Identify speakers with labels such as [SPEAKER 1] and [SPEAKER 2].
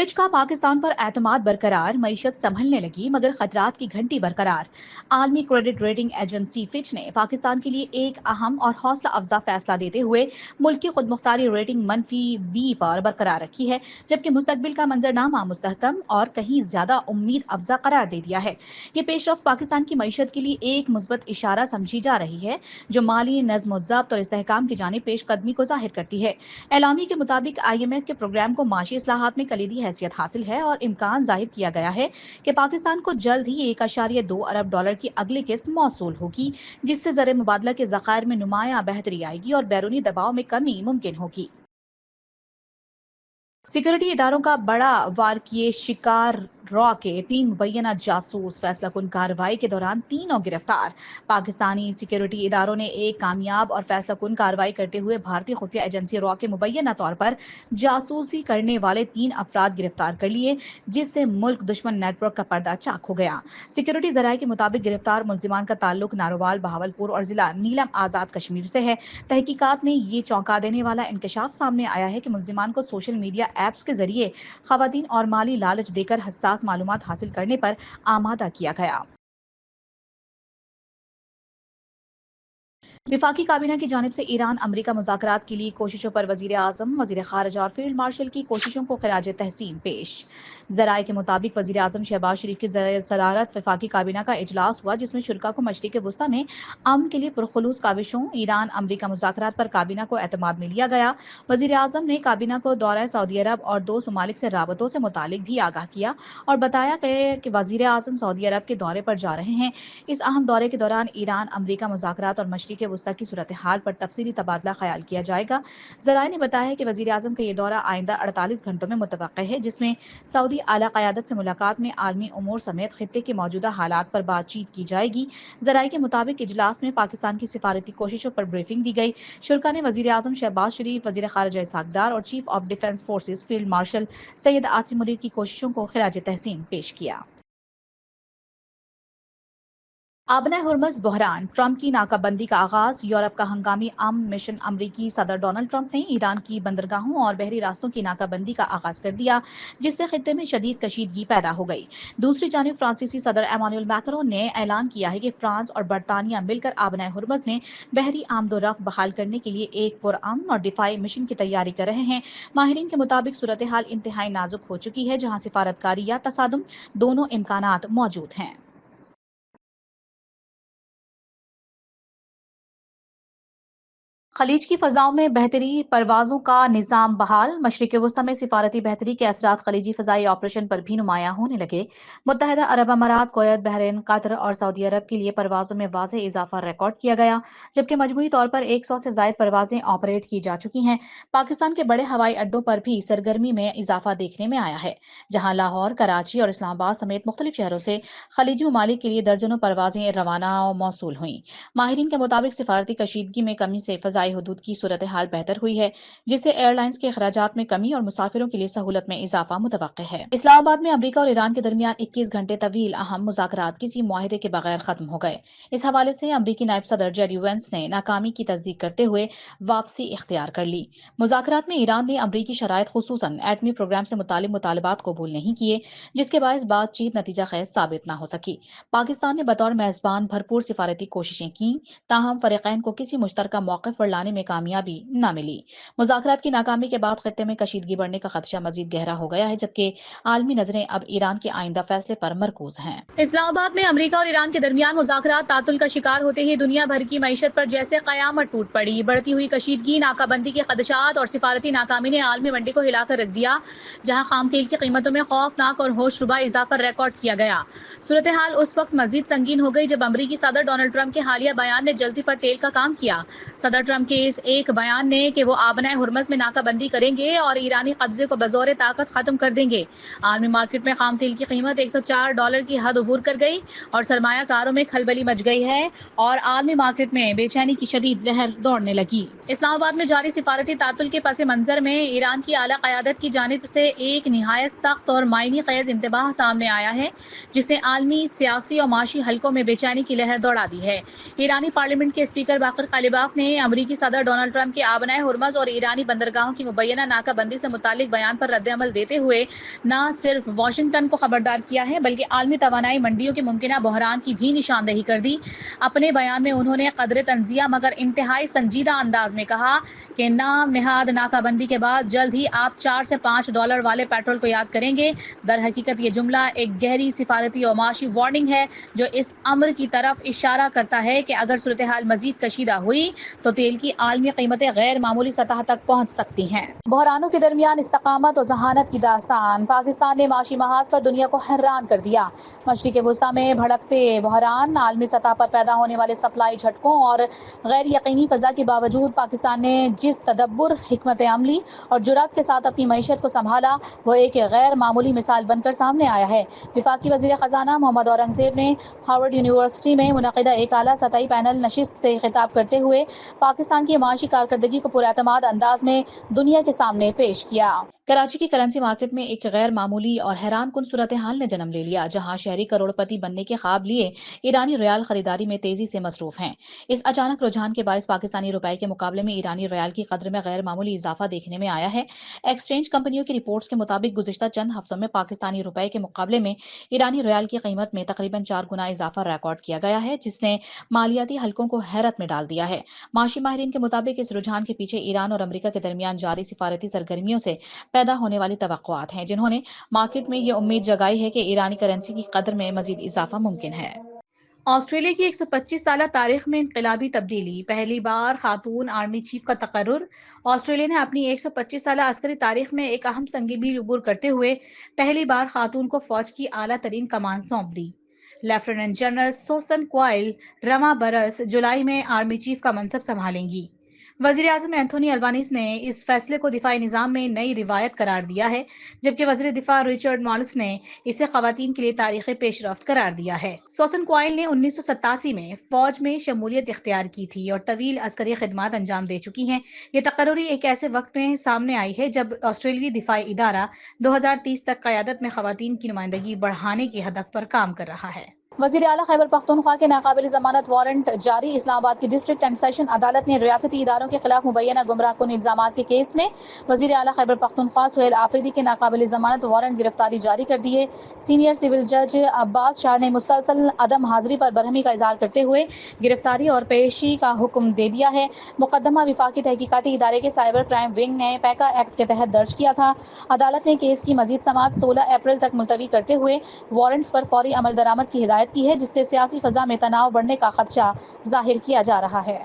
[SPEAKER 1] Fitch का पाकिस्तान पर एतमाद बरकरार, मईशत संभलने लगी मगर खतरात की घंटी बरकरार। आलमी क्रेडिट रेटिंग एजेंसी फिच ने पाकिस्तान के लिए एक अहम और हौसला अफजा फैसला देते हुए मुल्क की खुदमुख्तारी रेटिंग -B पर बरकरार रखी है, जबकि मुस्तकबिल का मंजरनामा मुस्तहकम और कहीं ज्यादा उम्मीद अफजा करार दे दिया है। ये पेशरफ पाकिस्तान की मईशत के लिए एक मुस्बत इशारा समझी जा रही है, जो माली नज़्म व ज़ब्त और इस्तेहकाम की जानिब पेशकदमी को जाहिर करती है। एलामी के मुताबिक IMF के प्रोग्राम को माशी इस्लाहात में कलीदी हैसियत हासिल है और इम्कान जाहिर किया गया है कि पाकिस्तान को जल्द ही $1.2 अरब की अगली किस्त मौसूल होगी, जिससे ज़र मुबादला के ज़खायर में नुमाया बेहतरी आएगी और बैरूनी दबाव में कमी मुमकिन होगी। सिक्योरिटी इदारों का बड़ा वार किए शिकार रॉ के 3 मुबैना जासूस, फैसला कुन कार्रवाई के दौरान तीनों गिरफ्तार। पाकिस्तानी सिक्योरिटी इदारों ने एक कामयाब और फैसला कुन कार्रवाई करते हुए भारतीय खुफिया एजेंसी रॉ के मुबैना तौर पर जासूसी करने वाले 3 अफराद गिरफ्तार कर लिए, जिससे मुल्क दुश्मन नेटवर्क का पर्दा चाक हो गया। सिक्योरिटी जराये के मुताबिक गिरफ्तार मुलजिमान का ताल्लुक नारोवाल, बहावलपुर और जिला नीलम आजाद कश्मीर से है। तहकीकात में ये चौंका देने वाला इंकशाफ सामने आया है कि मुलजिमान को सोशल मीडिया ऐप्स के जरिए खवातीन और माली लालच देकर हसास मालूमात हासिल करने पर आमादा किया गया। विफाकी काबीना की जानिब से ईरान अमरीका मुज़ाकरात के लिए कोशिशों पर वज़ीर आज़म, वज़ीर ख़ारिजा और फील्ड मार्शल की कोशिशों को खिराज तहसीन पेश। ज़राए के मुताबिक वज़ीर आज़म शहबाज शरीफ की सदारत विफाकी काबीना का इजलास हुआ, जिसमें शुरा को मशरिक़ वुस्ता में अमन के लिए पुरखुलूस काविशों, ईरान अमरीका मुज़ाकरात पर काबीना को एतमाद में लिया गया। वज़ीर आज़म ने काबीना को दौरा सऊदी अरब और दोस्त ममालिक से राबतों से मुतालिक भी आगाह किया और बताया गया कि वज़ीर आज़म सऊदी अरब के दौरे पर जा रहे हैं। इस अहम दौरे के दौरान ईरान अमरीका मुज़ाकरात और मशरिक़ वुस्ता की सूरत हाल पर तफसीली तबादला ख्याल किया जाएगा। ज़राए ने बताया कि वज़ीर आज़म का ये दौरा आइंदा 48 घंटों में मुतवक्किल है, जिसमें सऊदी आला क़यादत से मुलाकात में आलमी उमूर समेत खित्ते के मौजूदा हालात पर बातचीत की जाएगी। ज़राए के मुताबिक इजलास में पाकिस्तान की सिफारती कोशिशों पर ब्रीफिंग दी गई। शुरा ने वज़ीर आज़म शहबाज शरीफ, वज़ीर ख़ारिजा इसहाक़ डार और chief of defence forces field marshal Syed Asim Munir की कोशिशों को खिराज तहसीन पेश किया। आबना हुर्मुज़ बहरान, ट्रंप की नाकाबंदी का आगाज, यूरोप का हंगामी अमन मिशन, अमरीकी सदर डोनाल्ड ट्रंप ने ईरान की बंदरगाहों और बहरी रास्तों की नाकाबंदी का आगाज कर दिया, जिससे खित्ते में शदीद कशीदगी पैदा हो गई। दूसरी जानिब फ्रांसीसी सदर एमानुएल मैक्रों ने ऐलान किया है कि फ्रांस और बरतानिया मिलकर आबना हुर्मुज़ में बहरी आमदोरफ्त बहाल करने के लिए एक पुरअमन और दिफाई मिशन की तैयारी कर रहे हैं। माहिरीन के मुताबिक सूरत हाल इंतहाई नाजुक हो चुकी है, जहाँ सिफारतकारी या तसादुम दोनों इम्कानात मौजूद हैं। खलीज की फ़ज़ाओं में बेहतरी, परवाज़ों का निज़ाम बहाल, मशरिक़ वुस्ता में सिफारती बेहतरी के असरात खलीजी फ़ज़ाई ऑपरेशन पर भी नुमायां होने लगे। मुत्तहिदा अरब अमारात, कुवैत, बहरीन, कतर और सऊदी अरब के लिए परवाज़ों में वाज़ेह इज़ाफ़ा रिकॉर्ड किया गया, जबकि मजमूई तौर पर 100 से ज़ायद परवाज़ें ऑपरेट की जा चुकी हैं। पाकिस्तान के बड़े हवाई अड्डों पर भी सरगर्मी में इज़ाफ़ा देखने में आया है, जहाँ लाहौर, कराची और इस्लामाबाद समेत मुख्तलिफ शहरों से खलीजी ममालिक के लिए दर्जनों परवाज़ें रवाना और मौसूल हुई। माहिरीन के मुताबिक सिफारती कशीदगी में कमी से फ़ज़ाई हुदूद की सूरत हाल बेहतर हुई है, जिससे एयरलाइंस के अखराजात में कमी और मुसाफिरों के लिए सहूलत में इजाफा मुतवक्किल है। इस्लामाबाद में अमरीका और ईरान के दरमियान 21 घंटे तवील अहम मुज़ाकरात किसी मुआहदे के बगैर खत्म हो गए। इस हवाले से अमरीकी नायब सदर जेडी वेंस ने नाकामी की तस्दीक करते हुए वापसी इख्तियार कर ली। मुज़ाकरात में ईरान ने अमरीकी शराइत खुसूसन एटमी प्रोग्राम से मुतालिक मुतालबात कबूल नहीं किए, जिसके बायस बातचीत नतीजा खैज साबित न हो सकी। पाकिस्तान ने बतौर मेजबान भरपूर सिफारती कोशिशें की, ताहम फरीकैन को किसी मुश्तरका मौक़िफ़ पर लाने में कामयाबी न मिली। मुज़ाकरात की नाकामी के बाद खित्ते में कशीदगी बढ़ने का खदशा मजीद गहरा हो गया है, जबकि आलमी नजरें अब ईरान के आइंदा फैसले पर मरकूज हैं। इस्लामाबाद में अमरीका और ईरान के दरमियान मुज़ाकरात तातुल का शिकार होते ही दुनिया भर की मईशत पर जैसे क़यामत टूट पड़ी। बढ़ती हुई कशीदगी, नाकाबंदी के खदशात और सिफारती नाकामी ने आलमी मंडी को हिलाकर रख दिया, जहाँ खाम तेल की कीमतों में खौफनाक और होशरुबा इजाफा रिकॉर्ड किया गया। सूरत हाल उस वक्त मजीद संगीन हो गई जब अमरीकी सदर डोनाल्ड ट्रंप के हालिया बयान ने जल्दी पर तेल का काम किया। सदर ट्रंप के इस एक बयान ने कि वो आबना हुर्मुज़ में नाकाबंदी करेंगे और ईरानी कब्जे को बज़ौर ताकत खत्म कर देंगे। आलमी मार्केट में खाम तेल की कीमत $104 की हद अबूर कर गई और सरमायाकारों में खलबली मच गई है और आलमी मार्केट में बेचैनी की शदीद लहर दौड़ने लगी। इस्लामाबाद में जारी सिफारती तातुल के पस मंजर में ईरान की आला क़यादत की जानिब से एक निहायत सख्त और मायने ख़ेज़ इंतबाह सामने आया है, जिसने आलमी सियासी और माशी हलकों में बेचैनी की लहर दौड़ा दी है। ईरानी पार्लियामेंट के स्पीकर बाकर कालिबाफ ने अमरीकी امریکی صدر ڈونلڈ ٹرمپ کے آبنائے ہرمز اور ایرانی بندرگاہوں کی مبینہ ناکہ بندی سے متعلق بیان پر رد عمل دیتے ہوئے نہ صرف واشنگٹن کو خبردار کیا ہے بلکہ عالمی توانائی منڈیوں کے ممکنہ بحران کی بھی نشاندہی کر دی۔ اپنے بیان میں انہوں نے قدر تنزیہ مگر انتہائی سنجیدہ انداز میں کہا کہ نام نہاد ناکہ بندی کے بعد جلد ہی آپ $4 سے $5 والے پیٹرول کو یاد کریں گے۔ در حقیقت یہ جملہ ایک گہری سفارتی اور معاشی وارننگ ہے جو اس امر کی طرف اشارہ کرتا ہے کہ اگر صورتحال مزید کشیدہ ہوئی تو تیل کی عالمی قیمتیں غیر معمولی سطح تک پہنچ سکتی ہیں۔ بحرانوں کے درمیان استقامت اور ذہانت کی داستان، پاکستان نے معاشی محاذ پر دنیا کو حیران کر دیا۔ مشرق وسطیٰ میں بھڑکتے بحران، عالمی سطح پر پیدا ہونے والے سپلائی جھٹکوں اور غیر یقینی فضا کے باوجود پاکستان نے جس تدبر، حکمت عملی اور جرأت کے ساتھ اپنی معیشت کو سنبھالا وہ ایک غیر معمولی مثال بن کر سامنے آیا ہے۔ وفاقی وزیر خزانہ محمد اورنگزیب نے ہارورڈ یونیورسٹی میں منعقدہ ایک اعلیٰ سطحی پینل نشست سے خطاب کرتے ہوئے پاکستان کی معاشی کارکردگی کو پراعتماد انداز میں دنیا کے سامنے پیش کیا۔ کراچی کی کرنسی مارکیٹ میں ایک غیر معمولی اور حیران کن صورتحال نے جنم لے لیا، جہاں شہری کروڑ پتی بننے کے خواب لیے ایرانی ریال خریداری میں تیزی سے مصروف ہیں۔ اس اچانک رجحان کے باعث پاکستانی روپے کے مقابلے میں ایرانی ریال کی قدر میں غیر معمولی اضافہ دیکھنے میں آیا ہے۔ ایکسچینج کمپنیوں کی رپورٹس کے مطابق گزشتہ چند ہفتوں میں پاکستانی روپے کے مقابلے میں ایرانی ریال کی قیمت میں تقریباً 4 گنا اضافہ ریکارڈ کیا گیا ہے، جس نے مالیاتی حلقوں کو حیرت میں ڈال دیا ہے۔ معاشی ماہرین کے مطابق اس رجحان کے پیچھے ایران اور امریکہ کے درمیان جاری سفارتی سرگرمیوں سے پیدا ہونے والی توقعات ہیں، جنہوں نے مارکیٹ میں یہ امید جگائی ہے کہ ایرانی کرنسی کی قدر میں مزید اضافہ ممکن ہے۔ آسٹریلیا کی 125 سالہ تاریخ میں انقلابی تبدیلی، پہلی بار خاتون آرمی چیف کا تقرر۔ آسٹریلیا نے اپنی 125 سالہ عسکری تاریخ میں ایک اہم سنگ میل عبور کرتے ہوئے پہلی بار خاتون کو فوج کی اعلیٰ ترین کمان سونپ دی۔ لیفٹیننٹ جنرل سوسن کوائل رواں برس جولائی میں آرمی چیف کا منصب سنبھالیں گی۔ وزیر اعظم اینتھونی البانیز نے اس فیصلے کو دفاعی نظام میں نئی روایت قرار دیا ہے، جبکہ وزیر دفاع رچرڈ مالس نے اسے خواتین کے لیے تاریخی پیش رفت قرار دیا ہے۔ سوسن کوائل نے 1987 میں فوج میں شمولیت اختیار کی تھی اور طویل عسکری خدمات انجام دے چکی ہیں۔ یہ تقرری ایک ایسے وقت میں سامنے آئی ہے جب آسٹریلوی دفاعی ادارہ 2030 تک قیادت میں خواتین کی نمائندگی بڑھانے کے ہدف پر کام کر رہا ہے۔ وزیر اعلیٰ خیبر پختونخوا کے ناقابل ضمانت وارنٹ جاری، اسلام آباد کی ڈسٹرکٹ اینڈ سیشن عدالت نے ریاستی اداروں کے خلاف مبینہ گمراہ کن الزامات کے کیس میں وزیر اعلیٰ خیبر پختونخوا سہیل آفریدی کے ناقابل ضمانت وارنٹ گرفتاری جاری کر دیے۔ سینئر سول جج عباس شاہ نے مسلسل عدم حاضری پر برہمی کا اظہار کرتے ہوئے گرفتاری اور پیشی کا حکم دے دیا ہے۔ مقدمہ وفاقی تحقیقاتی ادارے کے سائبر کرائم ونگ نے پیکا ایکٹ کے تحت درج کیا تھا۔ عدالت نے کیس کی مزید سماعت 16 اپریل تک ملتوی کرتے ہوئے وارنٹس پر فوری عمل درآمد کی ہدایت کی ہے، جس سے سیاسی فضا میں تناؤ بڑھنے کا خدشہ ظاہر کیا جا رہا ہے۔